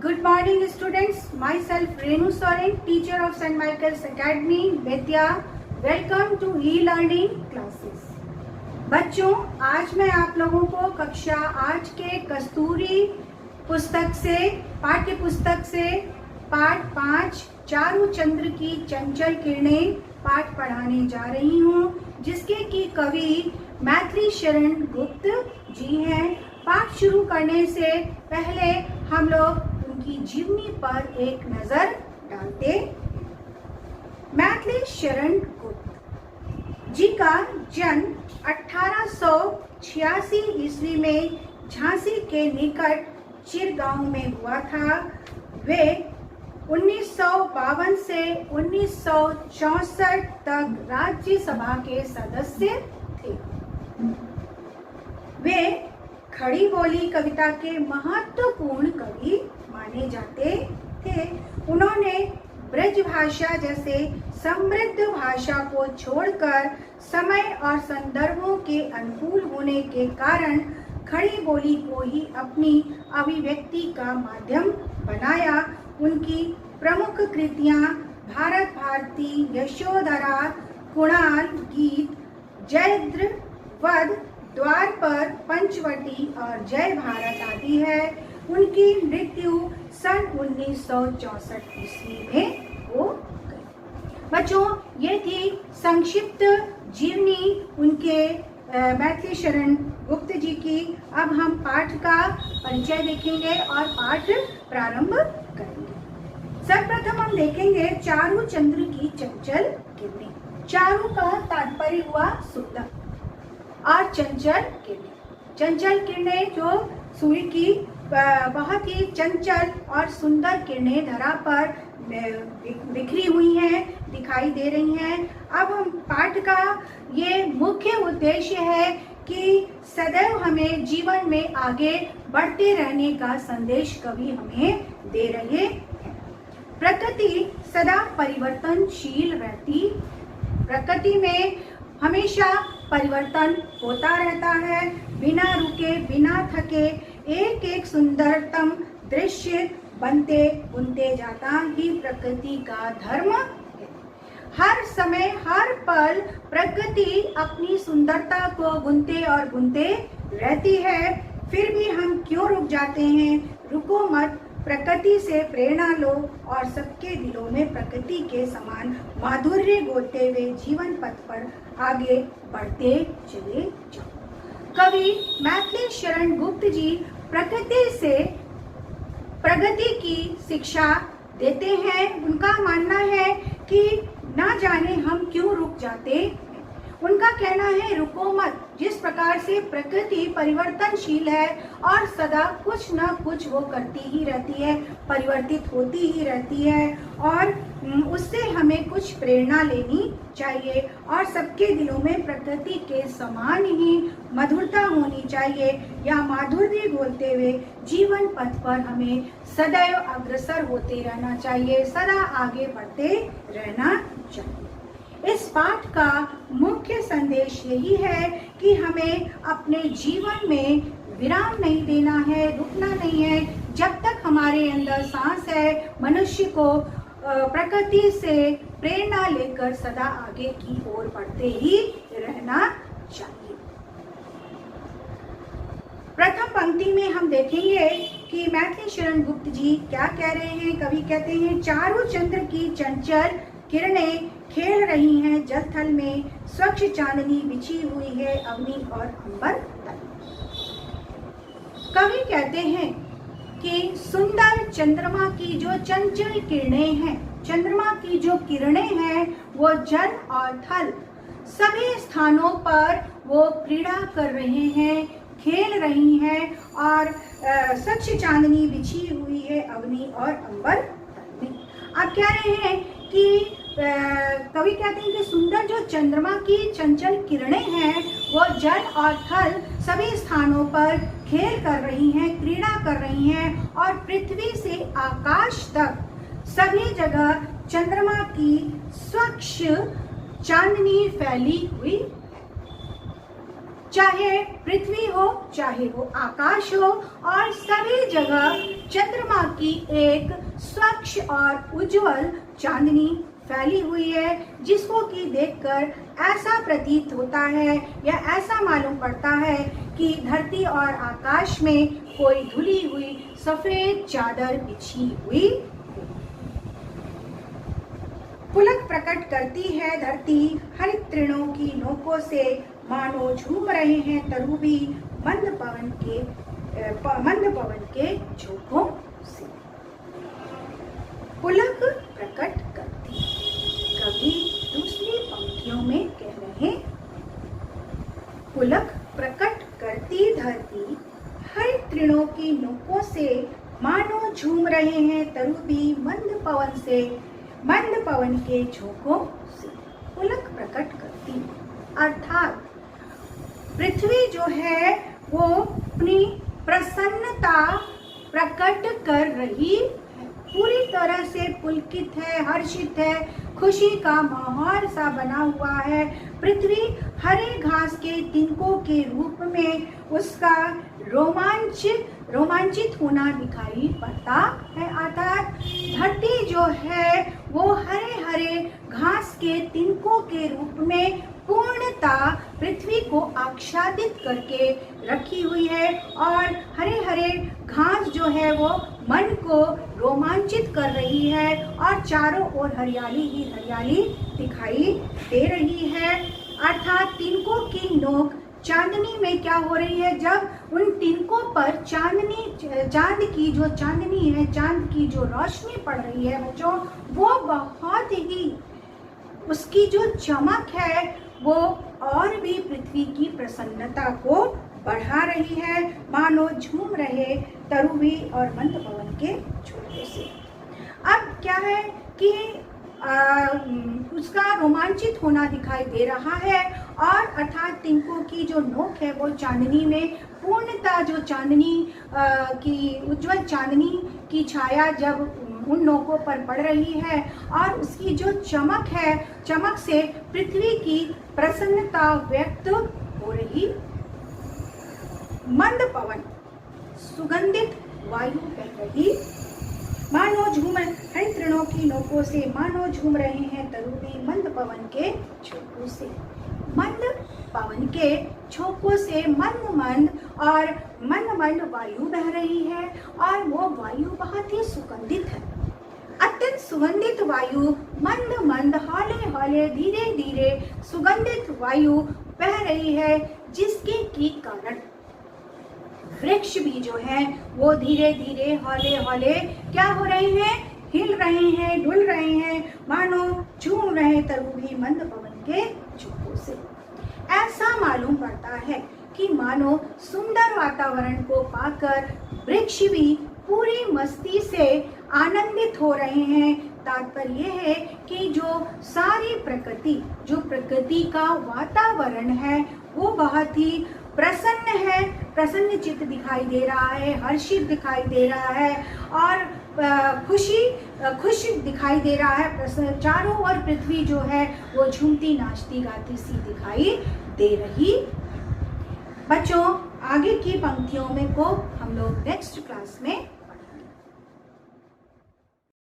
Good morning students, myself Renu Soren, teacher of St. Michael's Academy, Betya. Welcome to e-learning classes. बच्चों, आज मैं आप लोगों को कक्षा 8 के कस्तूरी पुस्तक से पाठ्य पुस्तक से पाठ 5 चारू चंद्र की चंचल किरणें पाठ पढ़ाने जा रही हूँ, जिसके की कवि मैथिली शरण गुप्त जी हैं। पाठ शुरू करने से पहले हम लोग उनकी जीवनी पर एक नजर डालते हैं। मैथिली शरण गुप्त जी का जन्म 1886 ईस्वी में झांसी के निकट चिरगांव में हुआ था। वे 1952 से 1964 तक राज्यसभा के सदस्य थे। वे खड़ी बोली कविता के महत्वपूर्ण कवि माने जाते थे। उन्होंने ब्रज भाषा जैसे समृद्ध भाषा को छोड़कर समय और संदर्भों के अनुकूल होने के कारण खड़ी बोली को ही अपनी अभिव्यक्ति का माध्यम बनाया। उनकी प्रमुख कृतियां भारत भारती, यशोधरा, कुणाल गीत, जयद्रथ, द्वार पर, पंचवटी और जय भारत आदि है। उनकी मृत्यु सन 1964 ईस्वी में हो गई। बच्चों, ये थी संक्षिप्त जीवनी उनके मैथिली शरण गुप्त जी की। अब हम पाठ का परिचय देखेंगे और पाठ प्रारंभ करेंगे। सर्वप्रथम हम देखेंगे चारू चंद्र की चंचल किरणें। चारू का तात्पर्य हुआ सुंदर और चंचल किरणें। चंचल किरणें जो सूर्य की बहुत ही चंचल और सुंदर किरणें धरा पर बिखरी हुई हैं, दिखाई दे रही हैं। अब हम पाठ का ये मुख्य उद्देश्य है कि सदैव हमें जीवन में आगे बढ़ते रहने का संदेश कवि हमें दे रहे हैं। प्रकृति सदा परिवर्तनशील रहती। प्रकृति में हमेशा परिवर्तन होता रहता है। बिना रुके, बिना थके एक एक सुंदरतम दृश्य बनते बुनते जाता ही प्रकृति का धर्म है। हर समय हर पल प्रकृति अपनी सुंदरता को बुनते और बुनते रहती है। फिर भी हम क्यों रुक जाते हैं? रुको मत, प्रकृति से प्रेरणा लो और सबके दिलों में प्रकृति के समान माधुर्य घोलते हुए जीवन पथ पर आगे बढ़ते चले जाओ। कवि मैथिली शरण गुप्त जी प्रकृति से प्रगति की शिक्षा देते हैं। उनका मानना है कि ना जाने हम क्यों रुक जाते हैं। उनका कहना है रुको मत। जिस प्रकार से प्रकृति परिवर्तनशील है और सदा कुछ न कुछ वो करती ही रहती है, परिवर्तित होती ही रहती है, और उससे हमें कुछ प्रेरणा लेनी चाहिए और सबके दिलों में प्रकृति के समान ही मधुरता होनी चाहिए। या माधुर्य घोलते हुए जीवन पथ पर हमें सदैव अग्रसर होते रहना चाहिए, सदा आगे बढ़ते रहना चाहिए। इस पाठ का मुख्य संदेश यही है कि हमें अपने जीवन में विराम नहीं देना है, रुकना नहीं है। जब तक हमारे अंदर सांस है, मनुष्य को प्रकृति से प्रेरणा लेकर सदा आगे की ओर बढ़ते ही रहना चाहिए। प्रथम पंक्ति में हम देखेंगे कि मैथिली शरण गुप्त जी क्या कह रहे हैं। कवि कहते हैं, चारू चंद्र की चंचल किरणें खेल रही हैं जल थल में, स्वच्छ चांदनी बिछी हुई है अग्नि और अंबर तल। कवि कहते हैं कि सुंदर चंद्रमा की जो चंचल किरणें हैं, चंद्रमा की जो किरणें हैं, वो जल और थल सभी स्थानों पर वो क्रीड़ा कर रहे हैं, खेल रही हैं और स्वच्छ चांदनी बिछी हुई है अग्नि और अंबर तल में। आप कह रहे हैं कि कवि कहते हैं कि सुंदर जो चंद्रमा की चंचल किरणें हैं, वो जल और थल सभी स्थानों पर खेल कर रही हैं, क्रीड़ा कर रही हैं, और पृथ्वी से आकाश तक सभी जगह चंद्रमा की स्वच्छ चांदनी फैली हुई है। चाहे पृथ्वी हो चाहे वो आकाश हो, और सभी जगह चंद्रमा की एक स्वच्छ और उज्जवल चांदनी फैली हुई है, जिसको कि देखकर ऐसा प्रतीत होता है या ऐसा मालूम पड़ता है कि धरती और आकाश में कोई धुली हुई सफेद चादर बिछी हुई। पुलक प्रकट करती है धरती हरित तृणों की नोकों से, मानो झूम रहे हैं तरूबी मंद पवन के झोंकों से। पुलक प्रकट करती, कवि दूसरी पंक्तियों में कह रहे, पुलक प्रकट करती धरती हरित तृणों की नोकों से, मानो झूम रहे हैं तरूबी मंद पवन के झोंकों से। पुलक प्रकट करती अर्थात पृथ्वी जो है वो अपनी प्रसन्नता प्रकट कर रही है, पूरी तरह से पुलकित है, हर्षित है, खुशी का माहौल सा बना हुआ है। पृथ्वी हरे घास के तिनकों के रूप में उसका रोमांचित होना दिखाई पड़ता है, अर्थात धरती जो है वो हरे हरे घास के तिनकों के रूप में पूर्णता पृथ्वी को आच्छादित करके रखी हुई है, और हरे हरे घास जो है वो मन को रोमांचित कर रही है, और चारों ओर हरियाली ही हरियाली दिखाई दे रही है। अर्थात तिनकों की नोक चांदनी में क्या हो रही है, जब उन तिनकों पर चांद की जो चांदनी है, चांद की जो रोशनी पड़ रही है बच्चों, वो बहुत ही उसकी जो चमक है वो और भी पृथ्वी की प्रसन्नता को बढ़ा रही है, मानो झूम रहे तरूबी और मंद पवन के झोंकों से। अब क्या है कि उसका रोमांचित होना दिखाई दे रहा है, और अर्थात तिनकों की जो नोक है वो चांदनी में पूर्णता, जो चांदनी की उज्जवल चांदनी की छाया जब उन नोकों पर पड़ रही है, और उसकी जो चमक है, चमक से पृथ्वी की प्रसन्नता व्यक्त हो रही। मंद पवन सुगंधित वायु बह रही, मानो झूम हरित तृणों की नोकों से, मानो झूम रहे हैं तरूबी मंद पवन के झोंकों से। मंद पवन के झोंकों से मंद वायु बह रही है, और वो वायु बहुत ही सुगंधित है। अत्यंत सुगंधित वायु मंद हौले हौले धीरे धीरे सुगंधित वायु बह रही है, जिसके की कारण वृक्ष भी जो है वो धीरे धीरे हौले हौले क्या हो रहे हैं, हिल रहे हैं, डुल रहे हैं, मानो झूम रहे तरूबी मंद पवन के झोंकों से। ऐसा मालूम पड़ता है कि मानो सुंदर वातावरण को पाकर वृक्ष भी पूरी मस्ती से आनंदित हो रहे हैं। तात्पर्य यह है कि जो सारी प्रकृति का वातावरण है वो बहुत ही प्रसन्न है, प्रसन्न चित्त दिखाई दे रहा है, हर्षित दिखाई दे रहा है, और खुश दिखाई दे रहा है। चारों ओर पृथ्वी जो है वो झूमती नाचती गाती सी दिखाई दे रही। बच्चों, आगे की पंक्तियों में को हम लोग नेक्स्ट क्लास में